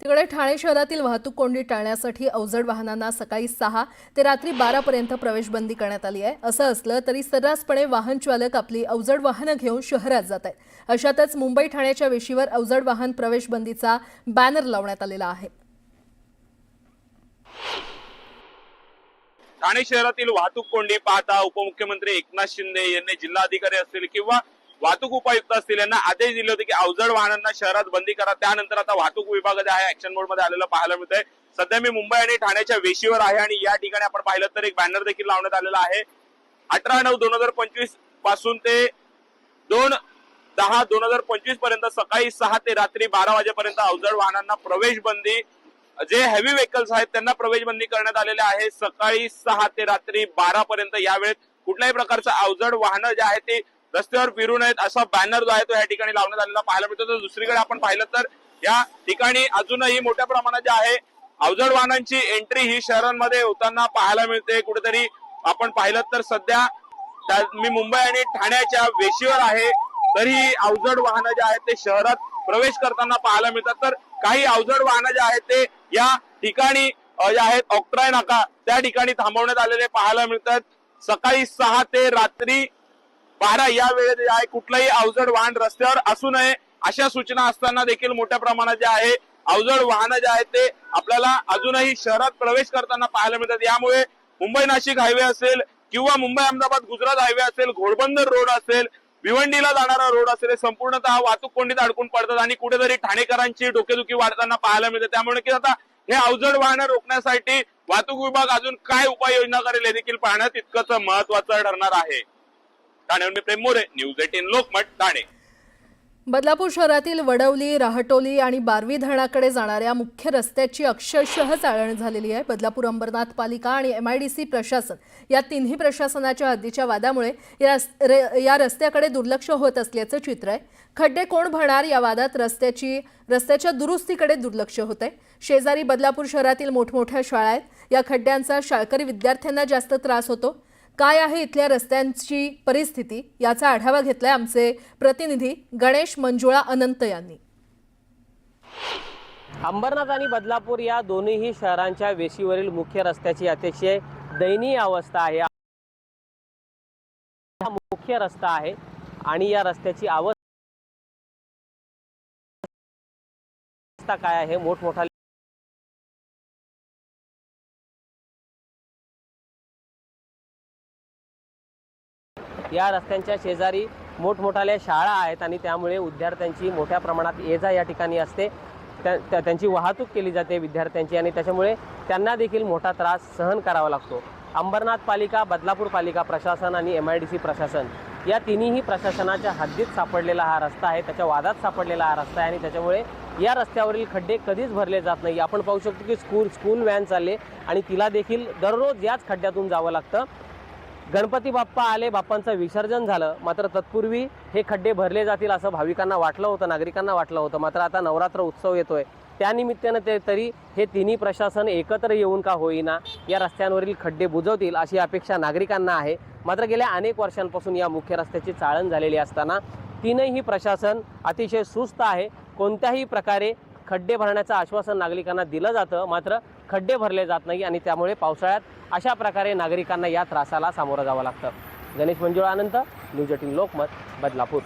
तिकडे ठाणे शहरातील वाहतूक कोंडी टाळण्यासाठी अवजड वाहनांना सकाळी 6 ते रात्री 12 पर्यंत प्रवेशबंदी करण्यात आली आहे। असं असलं तरी सर्रासपणे वाहन चालक आपली अवजड वाहनं घेऊन शहरात जात आहेत। अशातच मुंबई ठाण्याच्या वेशीवर अवजड वाहन प्रवेशबंदीचा बॅनर लावण्यात आलेला आहे। ठाणे शहरातील वाहतूक कोंडी पाहता उपमुख्यमंत्री एकनाथ शिंदे यांनी जिल्हाधिकारी असतील किंवा वाहतूक उपायुक्त असतील यांना आदेश दिले होते की अवजड वाहनांना शहरात बंदी करा। त्यानंतर आता वाहतूक विभाग जे आहे ऍक्शन मोड मध्ये आलेलं पाहायला मिळतंय। सध्या मी मुंबई आणि ठाण्याच्या वेशीवर आहे आणि या ठिकाणी आपण पाहिलं तर एक बॅनर देखील लावण्यात आलेला आहे। 18/9/2025 पासून ते 2/10/2025 पर्यंत सकाळी 6 ते रात्री 12 वाजेपर्यंत अवजड वाहनांना प्रवेश बंदी, जे हेवी व्हेकल्स आहेत त्यांना प्रवेश बंदी करण्यात आलेले आहे। सकाळी 6 ते रात्री 12 पर्यंत या वेळेत कुठल्याही प्रकारचं अवजड वाहनं जे आहे ते रस्त्यावर फिरू नयेत असा बॅनर जो आहे तो या ठिकाणी लावण्यात आलेला पाहायला मिळतो। तर दुसरीकडे आपण पाहिलं तर या ठिकाणी अजूनही मोठ्या प्रमाणात जे आहे अवजड वाहनांची एंट्री ही शहरांमध्ये होताना पाहायला मिळते। कुठेतरी आपण पाहिलं तर सध्या मी मुंबई आणि ठाण्याच्या वेशीवर आहे, तरी अवजड वाहनं जे आहेत ते शहरात प्रवेश करताना पाहायला मिळतात। तर काही अवजड वाहनं जे आहेत ते या ठिकाणी जे आहेत ऑक्ट्राय नाका त्या ठिकाणी थांबवण्यात आलेले पाहायला मिळतात। सकाळी 6 ते रात्री 12 या वेळेत जे आहे कुठलंही अवजड वाहन रस्त्यावर असू नये अशा सूचना असताना देखील मोठ्या प्रमाणात जे आहे अवजड वाहनं जे आहेत ते आपल्याला अजूनही शहरात प्रवेश करताना पाहायला मिळतात। यामुळे मुंबई नाशिक हायवे असेल किंवा मुंबई अहमदाबाद गुजरात हायवे असेल, घोडबंदर रोड असेल, भिवंडीला जाणारा रोड असेल, हे संपूर्णतः वाहतूक कोंडीत अडकून पडतात आणि कुठेतरी ठाणेकरांची डोकेदुखी वाढताना पाहायला मिळते। त्यामुळे की आता हे अवजड वाहनं रोखण्यासाठी वाहतूक विभाग अजून काय उपाययोजना करेल हे देखील पाहणं तितकंच महत्वाचं ठरणार आहे। ठाण्याहून मी प्रेम मोरे, न्यूज 18 लोकमत, ठाणे। बदलापूर शहरातील वडवली, राहटोली आणि बारवी धरणाकडे जाणाऱ्या मुख्य रस्त्याची अक्षरशः चाळण झालेली आहे। बदलापूर अंबरनाथ पालिका आणि MIDC प्रशासन या तिन्ही प्रशासनाच्या हद्दीच्या वादामुळे या रस्त्याकडे दुर्लक्ष होत असल्याचं चित्र आहे। खड्डे कोण भरणार या वादात रस्त्याच्या दुरुस्तीकडे दुर्लक्ष होतंय। शेजारी बदलापूर शहरातील मोठमोठ्या शाळा आहेत, या खड्ड्यांचा शाळकरी विद्यार्थ्यांना जास्त त्रास होतो। काय आहे इथल्या रस्त्यांची परिस्थिती याचा आढावा घेतलाय आमचे प्रतिनिधी गणेश मंजुळा अनंत यांनी। अंबरनाथ आणि बदलापूर या दोन्ही शहरांच्या वेशीवरील मुख्य रस्त्याची अतिशय दयनीय अवस्था आहे। हा मुख्य रस्ता आहे आणि या रस्त्याची अवस्था काय आहे, मोठमोठा या रस्त्यांच्या शेजारी मोठमोठाल्या शाळा आहेत आणि त्यामुळे विद्यार्थ्यांची मोठ्या प्रमाणात ये-जा या ठिकाणी असते। त्यांची वाहतूक केली जाते विद्यार्थ्यांची आणि त्याच्यामुळे त्यांना देखील मोठा त्रास सहन करावा लागतो। अंबरनाथ पालिका, बदलापूर पालिका प्रशासन आणि MIDC प्रशासन या तिन्ही प्रशासनाच्या हद्दीत सापडलेला हा रस्ता आहे, त्याच्या वादात सापडलेला हा रस्ता आहे आणि त्याच्यामुळे या रस्त्यावरील खड्डे कधीच भरले जात नाही। आपण पाहू शकतो की स्कूल व्हॅन चालले आणि तिला देखील दररोज याच खड्ड्यातून जावं लागतं। गणपती बाप्पा आले, बाप्पांचं विसर्जन झालं, मात्र तत्पूर्वी हे खड्डे भरले जातील असं भाविकांना वाटलं होतं, नागरिकांना वाटलं होतं। मात्र आता नवरात्र उत्सव येतोय, त्यानिमित्तानं तरी हे तिन्ही प्रशासन एकत्र येऊन का होईना या रस्त्यांवरील खड्डे बुजवतील अशी अपेक्षा नागरिकांना आहे। मात्र गेल्या अनेक वर्षांपासून या मुख्य रस्त्याची चाळण झालेली असताना तीनही प्रशासन अतिशय सुस्त आहे। कोणत्याही प्रकारे खड्डे भरण्याचं आश्वासन नागरिकांना दिलं जातं, मात्र खड्डे भरले जात नाही आणि त्यामुळे पावसाळ्यात अशा प्रकारे नागरिकांना या त्रासाला सामोरं जावं लागतं। गणेश मंजुळा अनंत, न्यूज 18 लोकमत, बदलापूर।